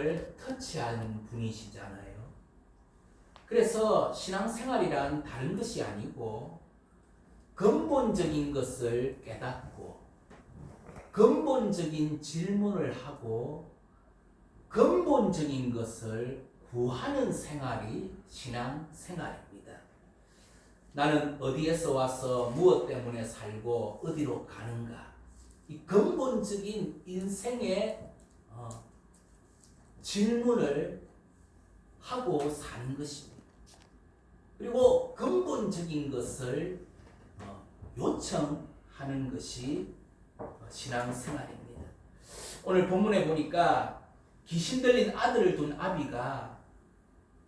영혼을 터치한 분이시잖아요. 그래서 신앙생활이란 다른 것이 아니고 근본적인 것을 깨닫고 근본적인 질문을 하고 근본적인 것을 구하는 생활이 신앙생활입니다. 나는 어디에서 와서 무엇 때문에 살고 어디로 가는가, 이 근본적인 인생의 질문을 하고 사는 것입니다. 그리고 근본적인 것을 요청하는 것이 신앙생활입니다. 오늘 본문에 보니까 귀신 들린 아들을 둔 아비가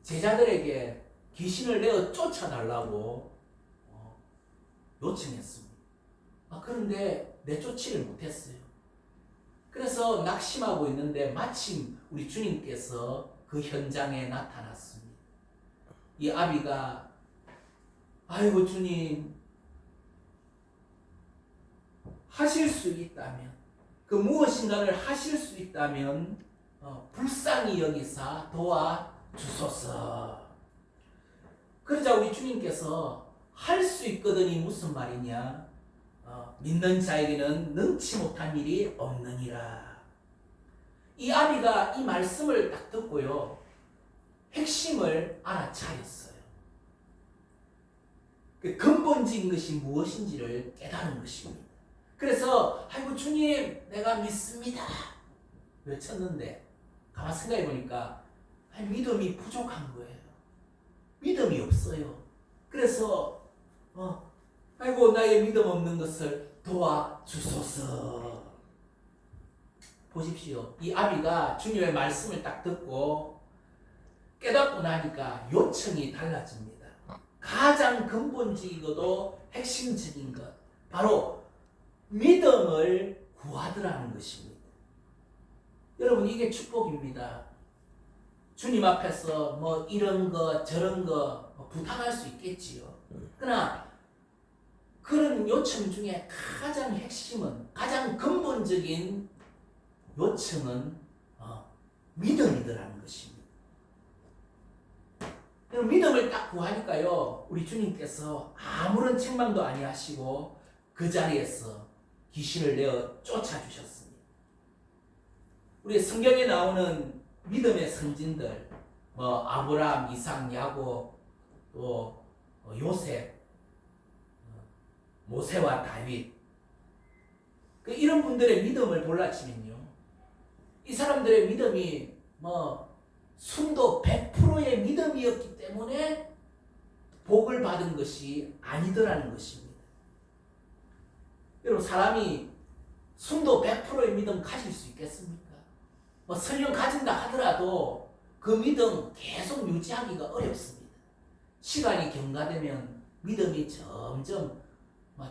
제자들에게 귀신을 내어 쫓아달라고 요청했습니다. 그런데 내쫓지를 못했어요. 그래서 낙심하고 있는데 마침 우리 주님께서 그 현장에 나타났습니다. 이 아비가 아이고 주님, 하실 수 있다면, 그 무엇인가를 하실 수 있다면 불쌍히 여기사 도와주소서. 그러자 우리 주님께서 할 수 있거든이 무슨 말이냐, 믿는 자에게는 능치 못한 일이 없느니라. 이 아비가 이 말씀을 딱 듣고요, 핵심을 알아차렸어요. 그 근본적인 것이 무엇인지를 깨달은 것입니다. 그래서 아이고 주님, 내가 믿습니다 외쳤는데 가만 생각해 보니까 믿음이 부족한 거예요. 믿음이 없어요. 그래서 아이고 나의 믿음 없는 것을 도와주소서. 보십시오. 이 아비가 주님의 말씀을 딱 듣고 깨닫고 나니까 요청이 달라집니다. 가장 근본적이고도 핵심적인 것, 바로 믿음을 구하더라는 것입니다. 여러분, 이게 축복입니다. 주님 앞에서 뭐 이런 거 저런 거 부탁할 수 있겠지요. 그러나 그런 요청 중에 가장 핵심은, 가장 근본적인 요청은 믿음이더라는 것입니다. 믿음을 딱 구하니까요, 우리 주님께서 아무런 책망도 아니하시고 그 자리에서 귀신을 내어 쫓아주셨습니다. 우리 성경에 나오는 믿음의 선진들, 아브라함, 이삭, 야곱, 또 요셉, 모세와 다윗, 이런 분들의 믿음을 볼라치면요, 이 사람들의 믿음이 순도 100%의 믿음이었기 때문에 복을 받은 것이 아니더라는 것입니다. 여러분, 사람이 순도 100%의 믿음 가질 수 있겠습니까? 설령 가진다 하더라도 그 믿음 계속 유지하기가 어렵습니다. 시간이 경과되면 믿음이 점점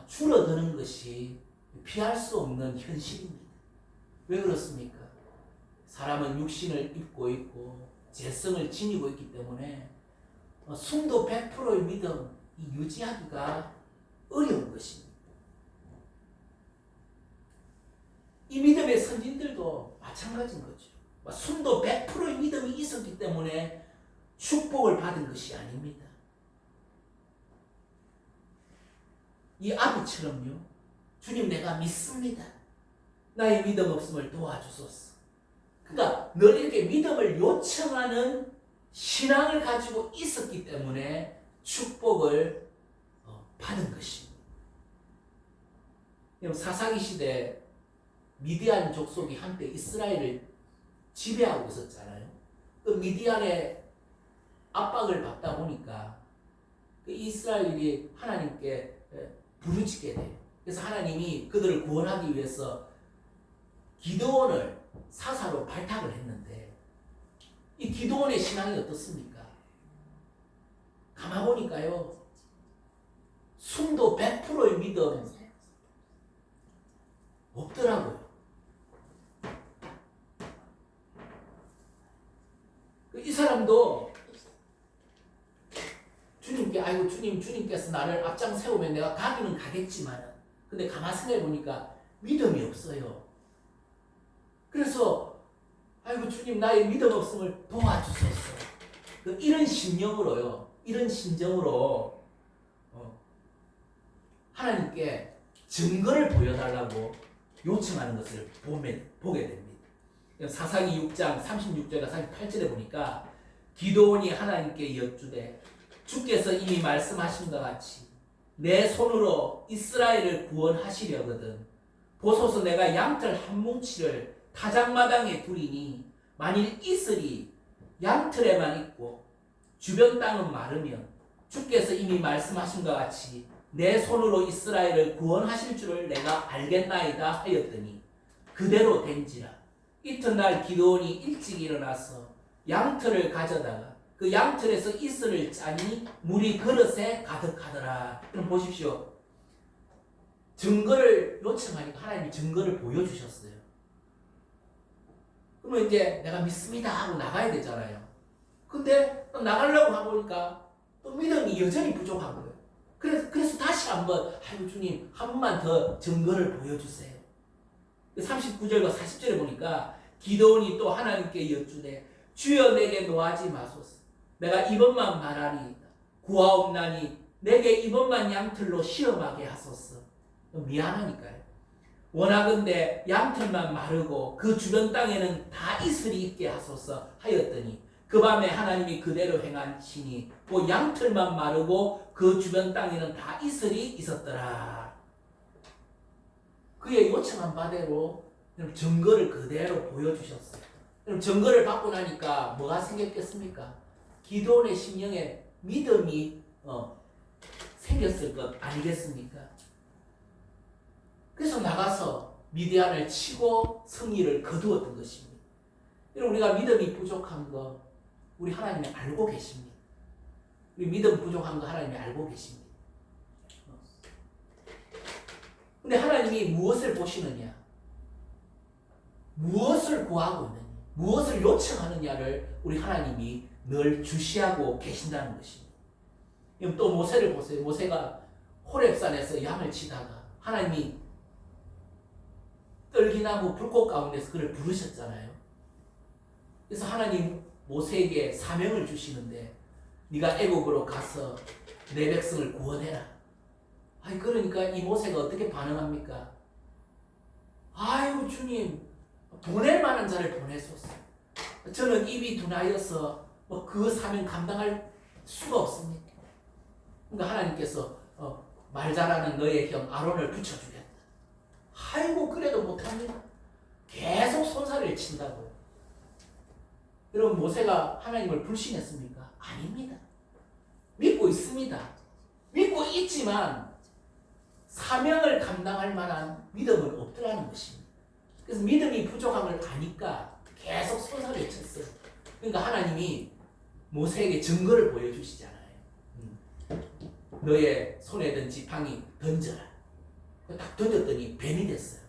줄어드는 것이 피할 수 없는 현실입니다. 왜 그렇습니까? 사람은 육신을 입고 있고 재성을 지니고 있기 때문에 순도 100%의 믿음 유지하기가 어려운 것입니다. 이 믿음의 선진들도 마찬가지인 거죠. 순도 100%의 믿음이 있었기 때문에 축복을 받은 것이 아닙니다. 이 아비처럼요, 주님 내가 믿습니다, 나의 믿음 없음을 도와주소서. 그러니까 늘 이렇게 믿음을 요청하는 신앙을 가지고 있었기 때문에 축복을 받은 것입니다. 사사기 시대 미디안 족속이 한때 이스라엘을 지배하고 있었잖아요. 그 미디안의 압박을 받다 보니까 그 이스라엘이 하나님께 부르짖게 돼요. 그래서 하나님이 그들을 구원하기 위해서 기드온을 사사로 발탁을 했는데, 이 기드온의 신앙이 어떻습니까? 가만 보니까요, 순도 100%의 믿음 없더라고요. 이 사람도 주님께, 아이고 주님께서 나를 앞장 세우면 내가 가기는 가겠지만, 근데 가만 생각해 보니까 믿음이 없어요. 그래서 아이고 주님 나의 믿음 없음을 도와주소서. 이런 심령으로요. 이런 심정으로 하나님께 증거를 보여달라고 요청하는 것을 보게 됩니다. 사사기 6장 36절과 38절에 보니까 기도원이 하나님께 여쭈되 주께서 이미 말씀하신 것 같이 내 손으로 이스라엘을 구원하시려거든 보소서 내가 양털 한 뭉치를 타작마당에 두리니 만일 이슬이 양털에만 있고 주변 땅은 마르면 주께서 이미 말씀하신 것 같이 내 손으로 이스라엘을 구원하실 줄을 내가 알겠나이다 하였더니 그대로 된지라. 이튿날 기드온이 일찍 일어나서 양털을 가져다가 그 양털에서 이슬을 짜니 물이 그릇에 가득하더라. 그럼 보십시오. 증거를 요청하니까 하나님이 증거를 보여주셨어요. 그러면 이제 내가 믿습니다 하고 나가야 되잖아요. 근데 또 나가려고 하보니까 또 믿음이 여전히 부족한 거예요. 그래서 다시 한번 아이고 주님 한 번만 더 증거를 보여주세요. 39절과 40절에 보니까 기드온이 또 하나님께 여쭈되 주여 내게 노하지 마소서. 내가 이번만 말하리이다. 구하옵나니 내게 이번만 양털로 시험하게 하소서. 미안하니까요. 원하건대 양털만 마르고 그 주변 땅에는 다 이슬이 있게 하소서 하였더니 그 밤에 하나님이 그대로 행하시니 그 양털만 마르고 그 주변 땅에는 다 이슬이 있었더라. 그의 요청한 바대로 증거를 그대로 보여주셨어요. 그럼 증거를 받고 나니까 뭐가 생겼겠습니까? 기드온의 심령에 믿음이 생겼을 것 아니겠습니까? 그래서 나가서 미디안을 치고 승리를 거두었던 것입니다. 여러분 우리가 믿음이 부족한 거 우리 하나님이 알고 계십니다. 우리 믿음 부족한 거 하나님이 알고 계십니다. 근데 하나님이 무엇을 보시느냐? 무엇을 구하고 있느냐? 무엇을 요청하느냐를 우리 하나님이 늘 주시하고 계신다는 것입니다. 그럼 또 모세를 보세요. 모세가 호렙산에서 양을 치다가 하나님이 떨기나무 불꽃 가운데서 그를 부르셨잖아요. 그래서 하나님 모세에게 사명을 주시는데 네가 애국으로 가서 내 백성을 구원해라. 아니 그러니까 이 모세가 어떻게 반응합니까? 아이고 주님 보낼 만한 자를 보내소서. 저는 입이 둔하여서 그 사명 감당할 수가 없습니다. 그러니까 하나님께서 말 잘하는 너의 형 아론을 붙여주겠다. 아이고 그래도 못합니다. 계속 손살을 친다고요. 여러분 모세가 하나님을 불신했습니까? 아닙니다. 믿고 있습니다. 믿고 있지만 사명을 감당할 만한 믿음은 없더라는 것입니다. 그래서 믿음이 부족한 걸 아니까 계속 손살을 쳤어요. 그러니까 하나님이 모세에게 증거를 보여주시잖아요. 너의 손에 든 지팡이 던져라. 딱 던졌더니 뱀이 됐어요.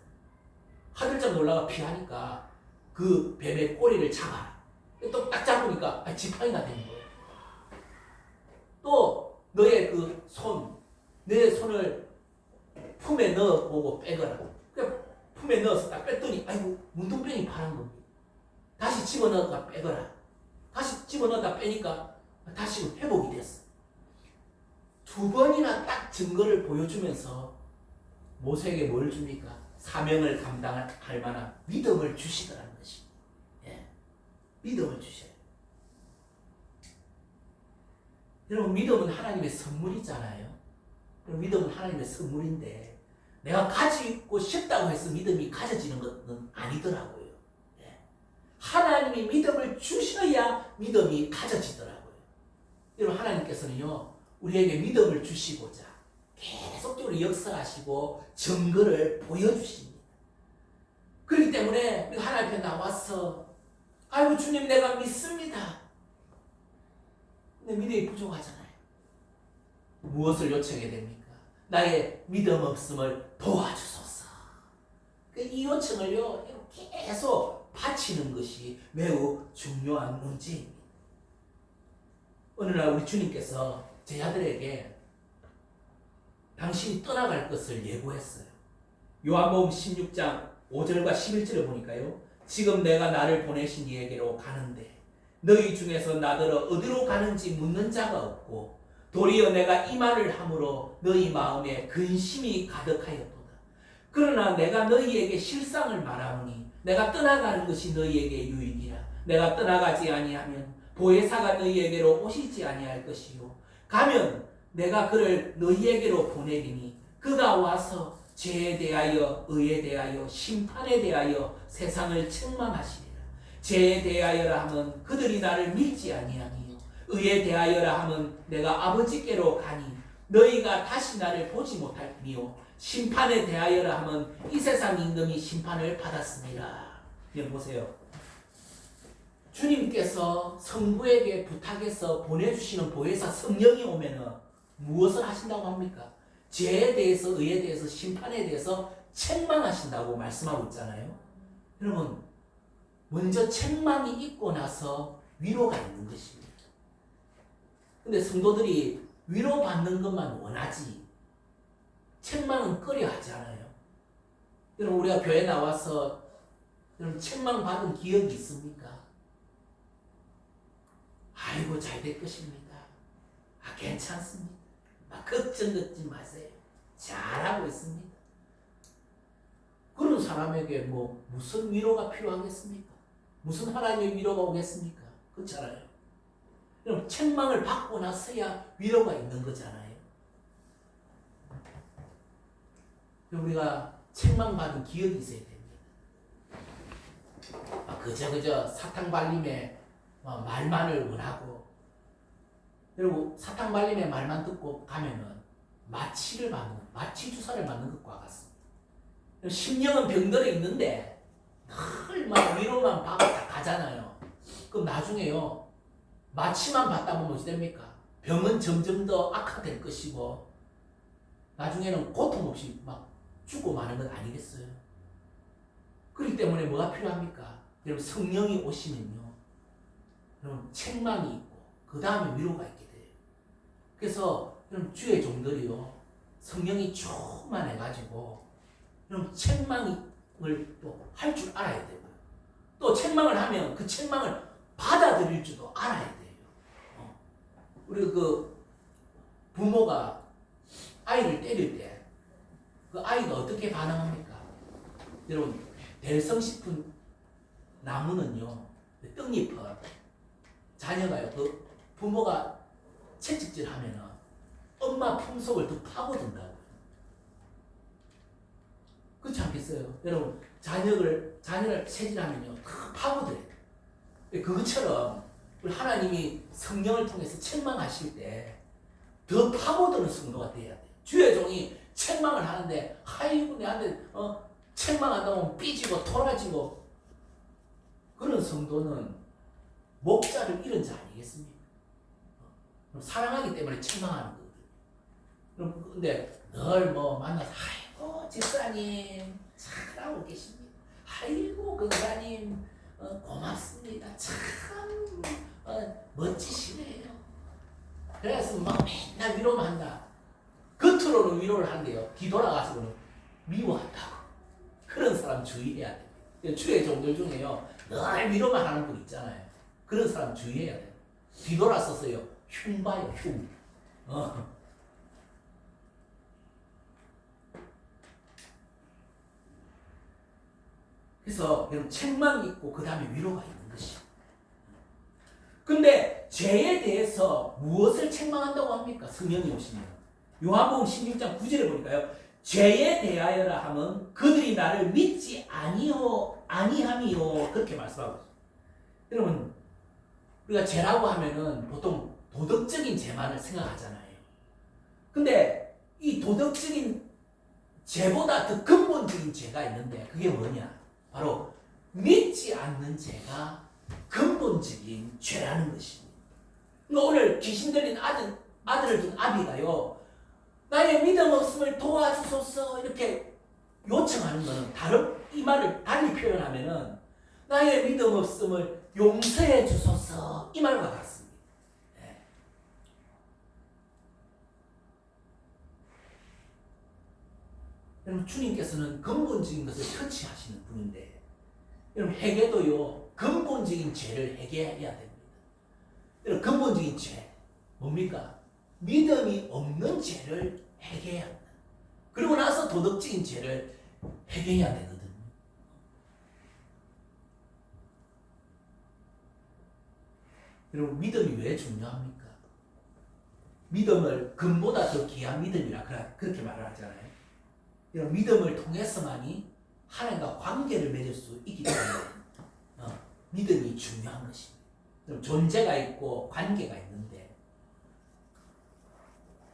하들짝 놀라가 피하니까 그 뱀의 꼬리를 잡아라. 또 딱 잡으니까 지팡이가 되는 거예요. 또 너의 그 손, 내 손을 품에 넣어보고 빼거라. 품에 넣어서 딱 뺐더니 아이고 문둥병이 파란 겁니다. 다시 집어넣어가 빼거라. 다시 집어넣어다 빼니까 다시 회복이 됐어. 두 번이나 딱 증거를 보여주면서 모세에게 뭘 줍니까? 사명을 감당할 만한 믿음을 주시더라는 것입니다. 예. 믿음을 주셔요. 여러분 믿음은 하나님의 선물이잖아요. 믿음은 하나님의 선물인데 내가 가지고 싶다고 해서 믿음이 가져지는 것은 아니더라고요. 예. 하나님이 믿음을 주셔야 믿음이 가져지더라고요. 여러분 하나님께서는요 우리에게 믿음을 주시고자 계속적으로 역사하시고 증거를 보여주십니다. 그렇기 때문에 우리가 하나님 앞에 나와서 아이고 주님 내가 믿습니다. 근데 믿음이 부족하잖아요. 무엇을 요청해야 됩니까? 나의 믿음 없음을 도와주소서. 이 요청을요 계속 바치는 것이 매우 중요한 문제입니다. 어느 날 우리 주님께서 제자들에게 당신이 떠나갈 것을 예고했어요. 요한복음 16장 5절과 11절을 보니까요. 지금 내가 나를 보내신 이에게로 가는데 너희 중에서 나더러 어디로 가는지 묻는 자가 없고 도리어 내가 이 말을 함으로 너희 마음에 근심이 가득하였도다. 그러나 내가 너희에게 실상을 말하오니 내가 떠나가는 것이 너희에게 유익이라. 내가 떠나가지 아니하면 보혜사가 너희에게로 오시지 아니할 것이요 가면 내가 그를 너희에게로 보내리니 그가 와서 죄에 대하여 의에 대하여 심판에 대하여 세상을 책망하시리라. 죄에 대하여라 하면 그들이 나를 믿지 아니하니요 의에 대하여라 하면 내가 아버지께로 가니 너희가 다시 나를 보지 못할니요 심판에 대하여라 하면 이 세상 임금이 심판을 받았습니다. 여기 보세요. 주님께서 성부에게 부탁해서 보내주시는 보혜사 성령이 오면은 무엇을 하신다고 합니까? 죄에 대해서, 의에 대해서, 심판에 대해서 책망하신다고 말씀하고 있잖아요. 여러분, 먼저 책망이 있고 나서 위로가 있는 것입니다. 근데 성도들이 위로받는 것만 원하지 책망은 꺼려 하지 않아요. 여러분, 우리가 교회 나와서 여러분 책망받은 기억이 있습니까? 아이고 잘 될 것입니다. 괜찮습니다. 걱정 듣지 마세요. 잘하고 있습니다. 그런 사람에게 무슨 위로가 필요하겠습니까? 무슨 하나님의 위로가 오겠습니까? 그렇잖아요. 그럼 책망을 받고 나서야 위로가 있는 거잖아요. 우리가 책망받은 기억이 있어야 됩니다. 그저 사탕발림의 말만을 원하고 그리고 사탕발림의 말만 듣고 가면은 마취 주사를 맞는 것과 같습니다. 심령은 병들어 있는데 늘 위로만 받고 다 가잖아요. 그럼 나중에요 마취만 받다 보면 어찌 됩니까? 병은 점점 더 악화될 것이고 나중에는 고통 없이 죽고 마는 건 아니겠어요? 그렇기 때문에 뭐가 필요합니까? 여러분 성령이 오시면요 여러분 책망이 있고 그 다음에 위로가 있게 돼요. 그래서 여러분 주의 종들이요 성령이 충만해가지고 여러분 책망을 또 할 줄 알아야 되고요. 또 책망을 하면 그 책망을 받아들일 줄도 알아야 돼요. 우리 부모가 아이를 때릴 때 그 아이가 어떻게 반응합니까? 여러분 대성식품 나무는요 떡잎을 자녀가요 부모가 채찍질 하면은 엄마 품속을 더 파고든다고요. 그렇지 않겠어요? 여러분 자녀를 채질하면요 더 파고들어요. 그것처럼 우리 하나님이 성령을 통해서 책망하실 때 더 파고드는 성도가 돼야 돼요. 주의 종이 책망을 하는데 아이고 내한테 책망한다고 삐지고 토라지고 그런 성도는 목자를 잃은 자 아니겠습니까? 사랑하기 때문에 책망하는 거거든요. 근데 늘 만나서 아이고 집사님 잘하고 계십니다. 아이고 권사님 고맙습니다. 참 멋지시네요. 그래서 맨날 위로만 한다. 겉으로는 위로를 한대요. 뒤돌아가서는 미워한다고. 그런 사람 주의해야 돼요. 주의 종들 중에요 늘 위로만 하는 분 있잖아요. 그런 사람 주의해야 돼요. 뒤돌아서서요 흉봐요 흉. 그래서 여러분 책망이 있고 그 다음에 위로가 있는 것이요. 근데 죄에 대해서 무엇을 책망한다고 합니까? 성령이 오시면 요한복음 16장 9절에 보니까요 죄에 대하여라 하면 그들이 나를 믿지 아니함이요 그렇게 말씀하고 있어요. 여러분 우리가 죄라고 하면은 보통 도덕적인 죄만을 생각하잖아요. 근데 이 도덕적인 죄보다 더 근본적인 죄가 있는데 그게 뭐냐? 바로 믿지 않는 죄가 근본적인 죄라는 것입니다. 그러니까 오늘 귀신 들린 아들을 둔 아비가요 나의 믿음 없음을 도와주소서 이렇게 요청하는 것은 이 말을 달리 표현하면은 나의 믿음 없음을 용서해 주소서 이 말과 같습니다. 네. 여러분 주님께서는 근본적인 것을 터치하시는 분인데 여러분 회개도요 근본적인 죄를 회개해야 됩니다. 여러분 근본적인 죄 뭡니까? 믿음이 없는 죄를 회개해야 한다. 그리고 나서 도덕적인 죄를 회개해야 되거든요. 여러분 믿음이 왜 중요합니까? 믿음을 금보다 더 귀한 믿음이라 그렇게 말을 하잖아요. 이런 믿음을 통해서만이 하나님과 관계를 맺을 수 있기 때문에 믿음이 중요한 것입니다. 존재가 있고 관계가 있는데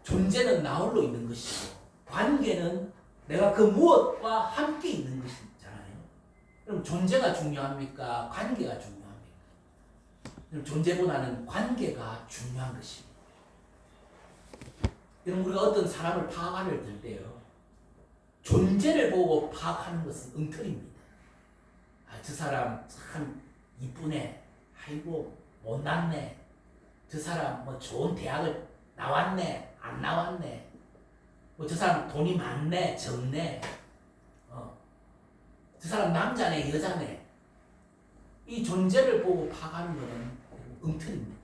존재는 나 홀로 있는 것이고 관계는 내가 그 무엇과 함께 있는 것이잖아요. 그럼 존재가 중요합니까? 관계가 중요합니까? 존재보다는 관계가 중요한 것입니다. 여러분 우리가 어떤 사람을 파악하려 들 때요 존재를 보고 파악하는 것은 엉터리입니다. 저 사람 참 이쁘네. 아이고 못났네. 저 사람 뭐 좋은 대학을 나왔네. 안 나왔네. 뭐 저 사람 돈이 많네. 적네. 저 사람 남자네. 여자네. 이 존재를 보고 파악하는 것은 엉터리입니다.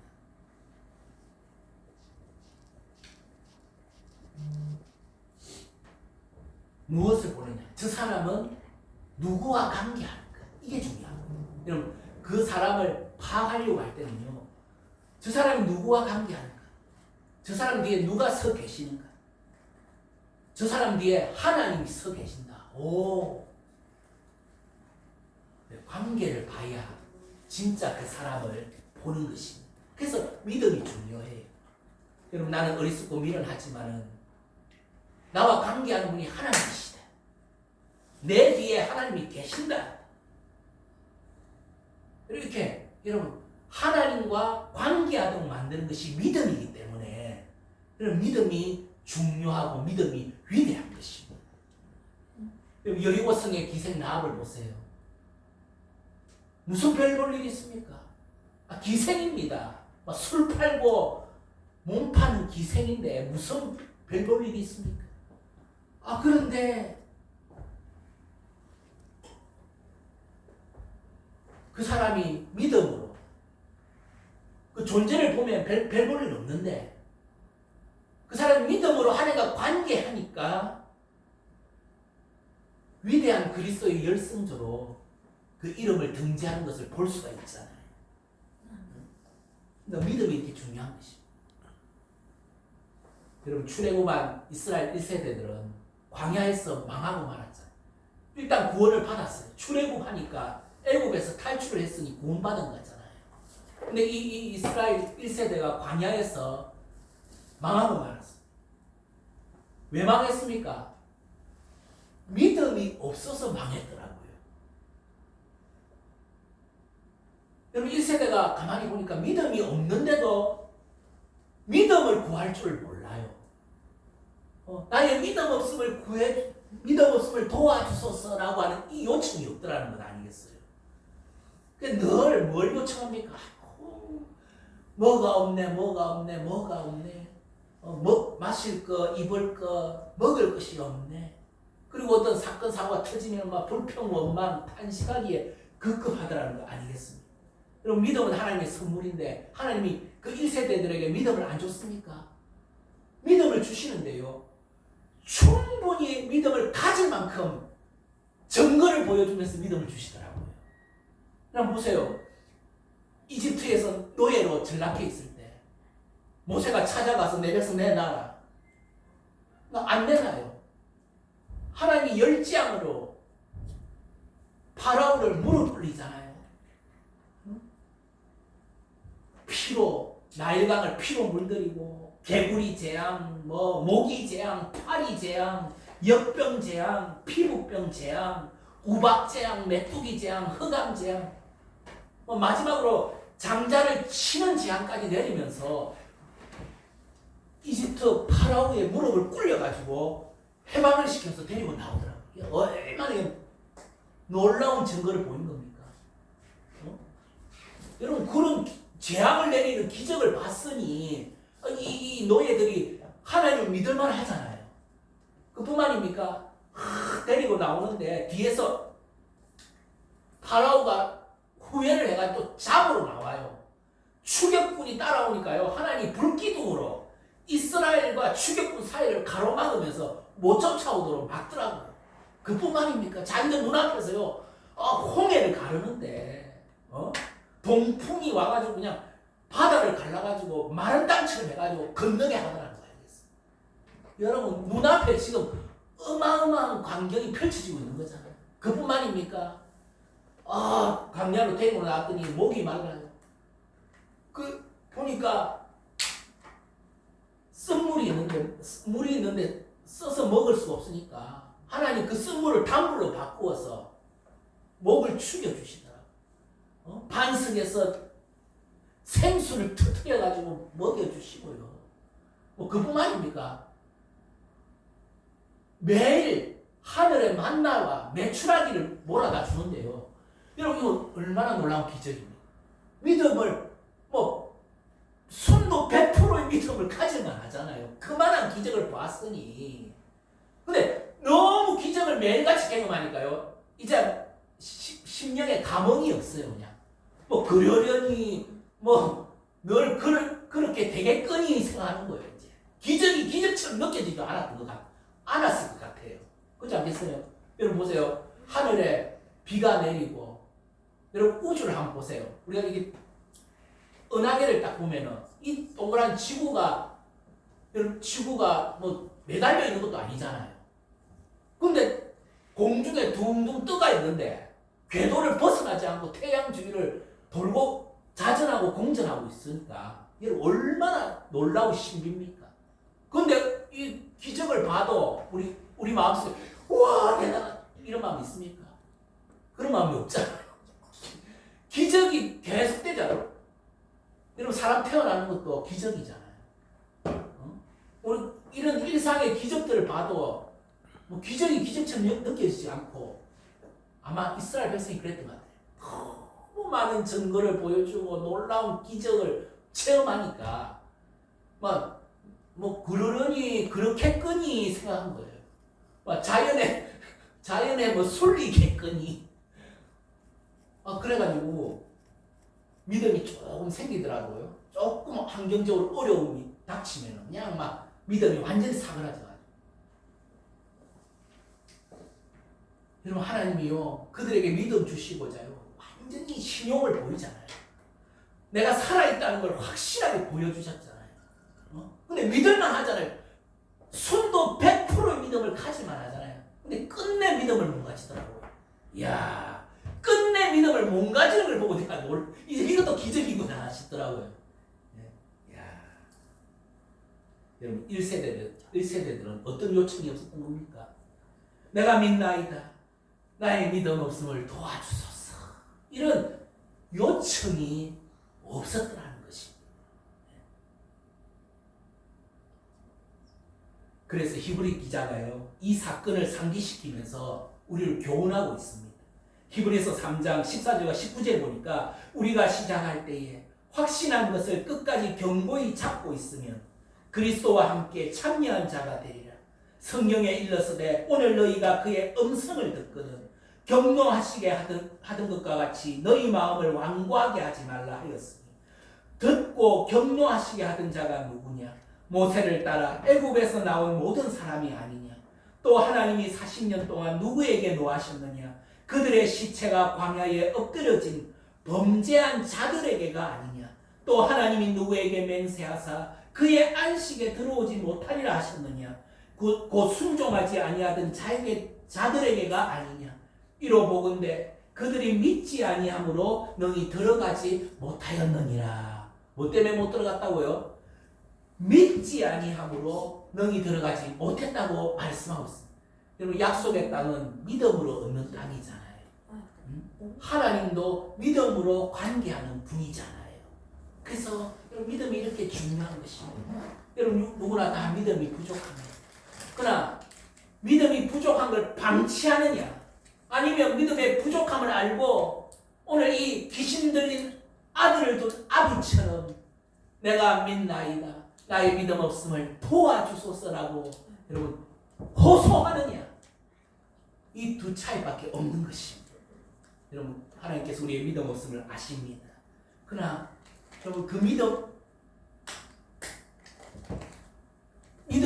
무엇을 보느냐? 저 사람은 누구와 관계하는가? 이게 중요합니다. 여러분 그 사람을 파악하려고 할 때는요 저 사람이 누구와 관계하는가? 저 사람 뒤에 누가 서 계시는가? 저 사람 뒤에 하나님이 서 계신다. 관계를 봐야 진짜 그 사람을 보는 것입니다. 그래서 믿음이 중요해요. 여러분 나는 어리석고 미련하지만은 나와 관계하는 분이 하나님이시다. 내 뒤에 하나님이 계신다. 이렇게 여러분 하나님과 관계하도록 만드는 것이 믿음이기 때문에 여러분 믿음이 중요하고 믿음이 위대한 것입니다. 여리고성의 기생 라합을 보세요. 무슨 별 볼 일이 있습니까? 기생입니다. 술 팔고 몸 파는 기생인데 무슨 별 볼 일이 있습니까? 그런데 그 사람이 믿음으로 그 존재를 보면 별 볼 일 없는데 그 사람이 믿음으로 하나님과 관계하니까 위대한 그리스도의 열성조로 그 이름을 등재하는 것을 볼 수가 있잖아요. 그러니까 믿음이 이렇게 중요한 것입니다. 여러분 출애굽한 이스라엘 1세대들은 광야에서 망하고 말았잖아요. 일단 구원을 받았어요. 출애굽하니까 애굽에서 탈출을 했으니 구원받은 거잖아요. 근데 이 이스라엘 1세대가 광야에서 망하고 말았어요. 왜 망했습니까? 믿음이 없어서 망했더라고요. 여러분 1세대가 가만히 보니까 믿음이 없는데도 믿음을 구할 줄 몰라요. 나의 믿음 없음을 도와주소서라고 하는 이 요청이 없더라는 것 아니겠어요? 늘 뭘 요청합니까? 뭐가 없네. 마실 거, 입을 거, 먹을 것이 없네. 그리고 어떤 사건, 사고가 터지면 막 불평, 원망, 탄식하기에 급급하더라는 거 아니겠습니까? 여러분 믿음은 하나님의 선물인데 하나님이 그 1세대들에게 믿음을 안 줬습니까? 믿음을 주시는데요. 충분히 믿음을 가질 만큼 증거를 보여주면서 믿음을 주시더라고요. 그럼 보세요. 이집트에서 노예로 전락해 있을 때 모세가 찾아가서 내 백성 내놔라. 안 내놔요. 하나님이 열지양으로 파라오를 무릎 꿇리잖아요. 피로 나일강을 피로 물들이고 개구리 재앙, 모기 재앙, 파리 재앙, 역병 재앙, 피부병 재앙, 우박 재앙, 메뚜기 재앙, 흑암 재앙, 마지막으로 장자를 치는 재앙까지 내리면서 이집트 파라오의 무릎을 꿇려가지고 해방을 시켜서 데리고 나오더라고요. 얼마나 놀라운 증거를 보인 겁니까? 여러분 그런 재앙을 내리는 기적을 봤으니 이 노예들이 하나님을 믿을만 하잖아요. 그뿐만입니까? 데리고 나오는데 뒤에서 파라오가 후회를 해가지고 또 잡으러 나와요. 추격군이 따라오니까요. 하나님이 불기둥으로 이스라엘과 추격군 사이를 가로막으면서 못 쫓아오도록 막더라고요. 그뿐만입니까? 자기들 눈앞에서요. 홍해를 가르는데 동풍이 와가지고 그냥 바다를 갈라가지고 마른 땅처럼 해가지고 건너게 하더라는 거예요. 여러분 눈앞에 지금 어마어마한 광경이 펼쳐지고 있는 거잖아요. 그뿐만입니까? 광야로 데리고 나왔더니 목이 말라요. 보니까 쓴물이 있는데 물이 있는데 써서 먹을 수가 없으니까 하나님 그 쓴물을 단물로 바꾸어서 목을 죽여주시더라고요. 반석에서 생수를 터뜨려가지고 먹여주시고요. 뭐 그뿐만입니까? 매일 하늘의 만나와 메추라기를 몰아다 주는데요. 여러분 이거 얼마나 놀라운 기적입니까? 믿음을 순도 100%의 믿음을 가질만 하잖아요. 그만한 기적을 봤으니. 근데 너무 기적을 매일같이 경험하니까요. 이제 심령에 감흥이 없어요. 그냥 그러려니 늘 그렇게 되겠거니 생각하는 거예요. 이제 기적이 기적처럼 느껴지지도 않았을 것 같아요. 그렇지 않겠어요? 여러분 보세요. 하늘에 비가 내리고 여러분 우주를 한번 보세요. 우리가 이게 은하계를 딱 보면은 이 동그란 지구가 매달려 있는 것도 아니잖아요. 근데 공중에 둥둥 떠가 있는데 궤도를 벗어나지 않고 태양 주위를 돌고 자전하고 공전하고 있으니까 이게 얼마나 놀라운 신비입니까? 근데 이 기적을 봐도 우리 마음속에 와 대단한 이런 마음이 있습니까? 그런 마음이 없잖아요. 기적이 계속되잖아요. 여러분 사람 태어나는 것도 기적이잖아요. 우리 이런 일상의 기적들을 봐도 기적이 기적처럼 느껴지지 않고 아마 이스라엘 백성이 그랬던 것 같아요. 너무 많은 증거를 보여주고 놀라운 기적을 체험하니까 그러려니 그렇겠거니 생각한 거예요. 자연에 순리겠거니. 그래가지고 믿음이 조금 생기더라고요. 조금 환경적으로 어려움이 닥치면 그냥 믿음이 완전히 사그라져가지고. 여러분 하나님이요 그들에게 믿음 주시고자요 완전히 신용을 보이잖아요. 내가 살아있다는 걸 확실하게 보여주셨잖아요. 근데 믿을만 하잖아요. 순도 100%의 믿음을 가질만 하잖아요. 근데 끝내 믿음을 못 가지더라고요. 이야 끝내 믿음을 못 가지는 걸 보고 내가 이제 이것도 기적이구나 싶더라고요. 이야. 여러분 1세대들은 어떤 요청이 없었던 겁니까? 내가 믿나이다. 나의 믿음 없음을 도와주소서. 이런 요청이 없었더라는 것입니다. 그래서 히브리 기자가요 이 사건을 상기시키면서 우리를 교훈하고 있습니다. 히브리서 3장 14절과 19절 보니까 우리가 시작할 때에 확신한 것을 끝까지 견고히 잡고 있으면 그리스도와 함께 참여한 자가 되리라. 성경에 일러서되 오늘 너희가 그의 음성을 듣거든 격려하시게 하던 것과 같이 너희 마음을 완고하게 하지 말라 하였으니 듣고 격려하시게 하던 자가 누구냐? 모세를 따라 애굽에서 나온 모든 사람이 아니냐? 또 하나님이 40년 동안 누구에게 노하셨느냐? 그들의 시체가 광야에 엎드려진 범죄한 자들에게가 아니냐? 또 하나님이 누구에게 맹세하사 그의 안식에 들어오지 못하리라 하셨느냐? 곧 순종하지 아니하던 자들에게가 아니냐? 이로보건대 그들이 믿지 아니함으로 너희 들어가지 못하였느니라. 뭐 때문에 못 들어갔다고요? 믿지 아니함으로 너희 들어가지 못했다고 말씀하고 있습니다. 여러분 약속의 땅은 믿음으로 얻는 땅이잖아요. 하나님도 믿음으로 관계하는 분이잖아요. 그래서 여러분 믿음이 이렇게 중요한 것입니다. 여러분 누구나 다 믿음이 부족합니다. 그러나 믿음이 부족한 걸 방치하느냐 아니면 믿음의 부족함을 알고 오늘 이 귀신 들린 아들을 둔 아비처럼 내가 믿나이다 나의 믿음 없음을 도와주소서라고 여러분 호소하느냐 이 두 차이밖에 없는 것입니다. 여러분 하나님께서 우리의 믿음 없음을 아십니다. 그러나 여러분 그 믿음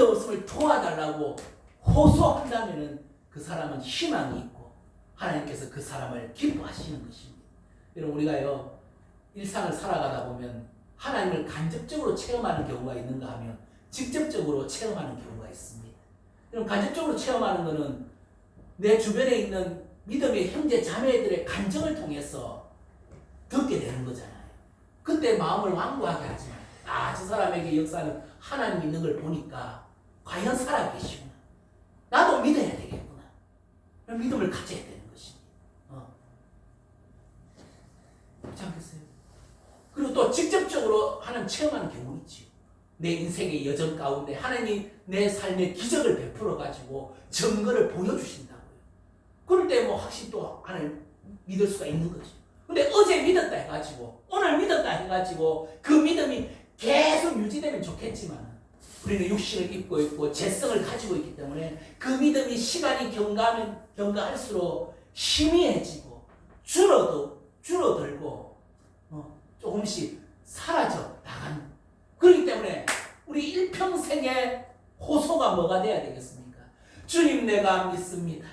없음을 도와달라고 호소한다면은 그 사람은 희망이 있고 하나님께서 그 사람을 기뻐하시는 것입니다. 여러분 우리가요 일상을 살아가다 보면 하나님을 간접적으로 체험하는 경우가 있는가 하면 직접적으로 체험하는 경우가 있습니다. 여러분 간접적으로 체험하는 것은 내 주변에 있는 믿음의 형제 자매들의 간증을 통해서 듣게 되는 거잖아요. 그때 마음을 완고하게 하지 마요. 저 사람에게 역사는 하나님 있는 걸 보니까 과연 살아계시구나. 나도 믿어야 되겠구나. 믿음을 가져야 되는 것입니다. 그렇지 않겠어요? 그리고 또 직접적으로 하나님 체험하는 경우 있지요. 내 인생의 여정 가운데 하나님이 내 삶의 기적을 베풀어 가지고 증거를 보여주신다고요. 그럴 때 뭐 확실히 또 하나님 믿을 수가 있는 거죠. 근데 어제 믿었다 해가지고 오늘 믿었다 해가지고 그 믿음이 계속 유지되면 좋겠지만 우리는 육신을 입고 있고 재성을 가지고 있기 때문에 그 믿음이 시간이 경과할수록 희미해지고 줄어들고 조금씩 사라져 나가는. 그렇기 때문에 우리 일평생의 호소가 뭐가 돼야 되겠습니까? 주님 내가 믿습니다.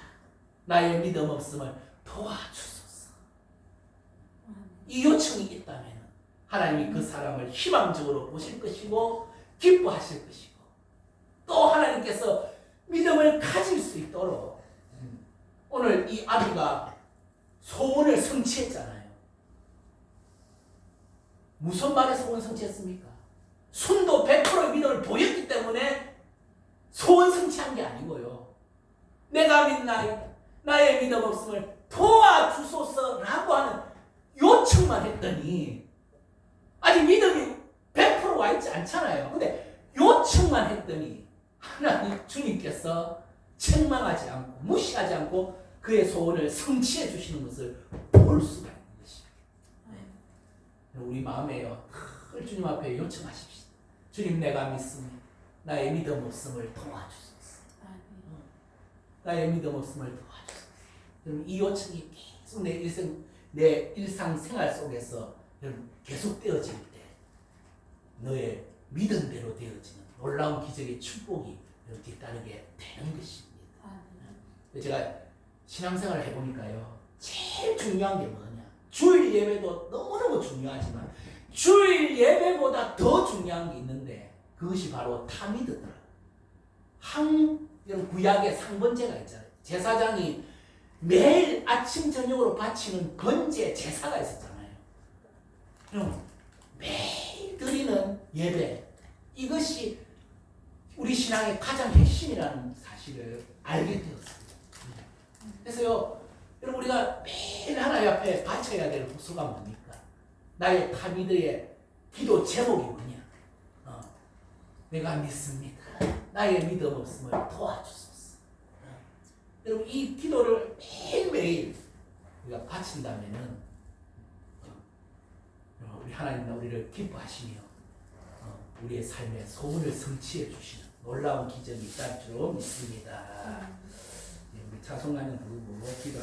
나의 믿음 없음을 도와주소서. 이 요청이 있다면 하나님이 그 사람을 희망적으로 보실 것이고 기뻐하실 것이고 또 하나님께서 믿음을 가질 수 있도록 오늘 이 아비가 소원을 성취했잖아요. 무슨 말에 소원 성취했습니까? 순도 100% 믿음을 보였기 때문에 소원 성취한 게 아니고요. 내가 믿나이다. 나의 믿음 없음을 도와주소서라고 하는 요청만 했더니 아직 믿음이 100% 와 있지 않잖아요. 근데 요청만 했더니 하나님 주님께서 책망하지 않고 무시하지 않고 그의 소원을 성취해 주시는 것을 볼 수가 있는 것입니다. 우리 마음에요. 늘 주님 앞에 요청하십시오. 주님 내가 믿습니다. 나의 믿음 없음을 도와주소서. 나의 믿음 없음을 도와주소서. 여러분 이 요청이 계속 내 일상생활 속에서 계속되어질 때 너의 믿음대로 되어지는 놀라운 기적의 축복이 뒤따르게 되는 것입니다. 제가 신앙생활을 해보니까요. 제일 중요한 게 뭐냐. 주일 예배도 너무너무 중요하지만 주일 예배보다 더 중요한 게 있는데 그것이 바로 타미드더라고요. 구약의 상번제가 있잖아요. 제사장이 매일 아침 저녁으로 바치는 번제 제사가 있었잖아요. 매일 드리는 예배, 이것이 우리 신앙의 가장 핵심이라는 사실을 알게 되었습니다. 그래서요, 여러분 우리가 매일 하나님 앞에 바쳐야 될 호소가 뭡니까? 나의 타미드의 기도 제목이 뭐냐? 내가 믿습니다. 나의 믿음 없음을 도와주소서. 여러분 이 기도를 매일매일 우리가 바친다면은 우리 하나님 우리를 기뻐하시며 우리의 삶에 소원을 성취해 주시는 놀라운 기적이 있다는 줄 믿습니다. 우리 찬송가는 부르고 기도.